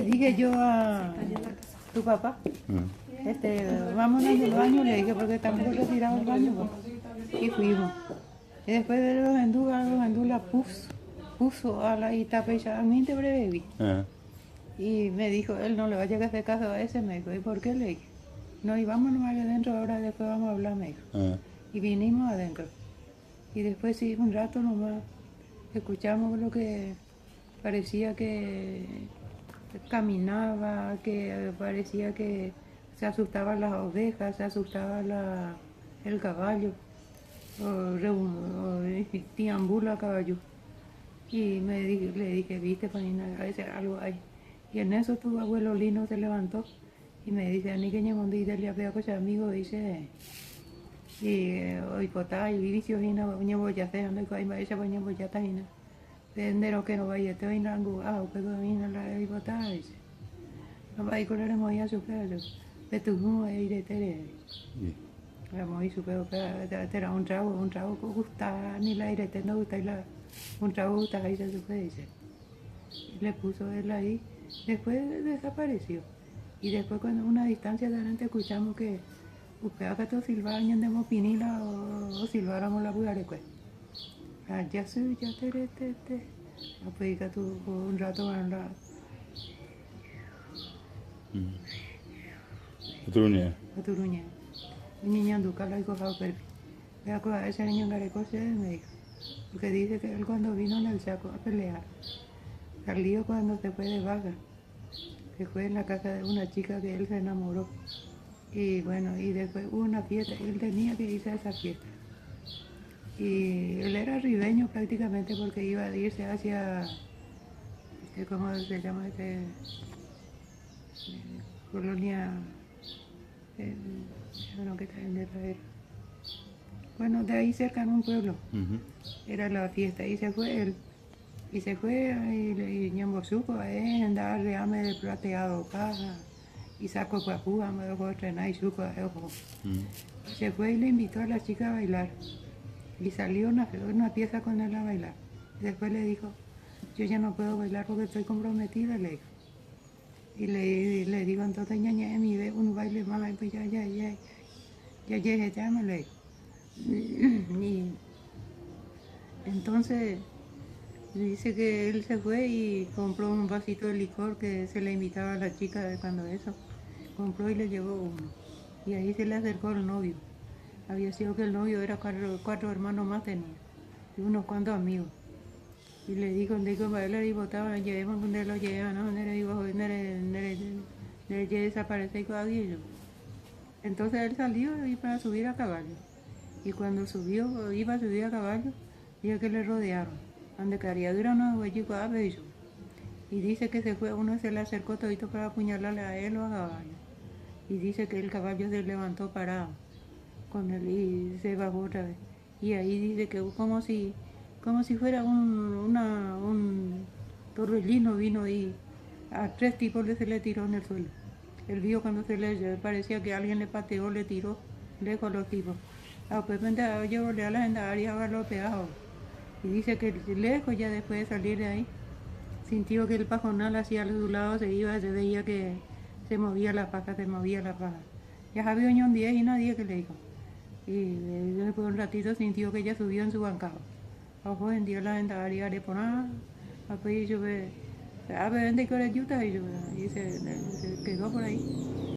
dije yo a tu papá, vámonos al baño, le dije, porque estamos retirados del baño, pues. Y fuimos. Y después de los endú la puso a la itapecha a mí te brevi. Y me dijo, él no le vaya a hacer caso a ese, me dijo, ¿y por qué le dije? No, y vámonos adentro, ahora después vamos a hablar, me dijo. Y vinimos adentro. Y después sí, un rato nomás, escuchamos lo que parecía que caminaba, que parecía que se asustaban las ovejas, se asustaba el caballo, o deambula caballo. Y le dije, viste, Panina, a veces algo hay. Y en eso tu abuelo Lino se levantó y me dice, a mí que ñamondi le había cosa amigo, dice, y hoy potá, y vivicio hina, ñaboyate, ando y coima, esa ñaboyata hina. Tendero que no vaya, te voy a pero hina la y potá, dice. No va a ir con el moya su pedo, pero tú ahí de tere. La moí su pedo, era un trago que gusta, ni la aire, te no gusta, un trago gusta, ahí se su dice. Le puso él ahí, después desapareció. Y después cuando una distancia de adelante escuchamos que acá todos silbaban de mopinila o silbáramos la bugarecue. Ya soy, ya te. Pues que tú un rato van la. Turuña. Niña duca la hizo perfil. Vea que a ese niño gareco se me dijo. Porque dice que él cuando vino en el saco a pelear, salió cuando se fue de vaga, que fue en la casa de una chica que él se enamoró. Y bueno, y después hubo una fiesta, él tenía que irse a esa fiesta. Y él era ribeño prácticamente porque iba a irse hacia, ¿cómo se llama colonia? Bueno, que traen de traer. Bueno, de ahí cerca en un pueblo, era la fiesta, y se fue él. Y se fue y ñambosuco, andaba reame de plateado caja, y saco papúa, me dejó estrenar y suco, Se fue y le invitó a la chica a bailar. Y salió una pieza con él a bailar. Y después le dijo, yo ya no puedo bailar porque estoy comprometida, le dijo. Y le digo, entonces ñaña, mi ve un baile más, pues ya, me le dijo. Y entonces dice que él se fue y compró un vasito de licor que se le invitaba a la chica de cuando eso. Compró y le llevó uno. Y ahí se le acercó el novio. Había sido que el novio era cuatro hermanos más tenía. Y unos cuantos amigos. Y le dijo, él y botaba, llevemos donde lo llevan, ¿no? Donde desaparece y con aquello. Entonces él salió y para subir a caballo. Y cuando iba a subir a caballo, dijo que le rodearon. Donde quería dura una huellico a bello. Y dice que se fue, uno se le acercó todito para apuñalarle a él o a caballo. Y dice que el caballo se levantó parado con él y se bajó otra vez. Y ahí dice que como si fuera un torbellino vino y a 3 tipos se le tiró en el suelo. Él vio cuando parecía que alguien le pateó, le tiró lejos a los tipos. Pues yo le a la gente había galopeado. Y dice que lejos ya después de salir de ahí, sintió que el pajonal hacia su lado se iba, se veía que se movía la paja. Ya había un 10 y nadie que le dijo. Y después de un ratito sintió que ella subió en su bancada. Ojo, en día la gente haría de poner, después yo ve, a ver, ¿de qué hora yuta? Y se quedó por ahí.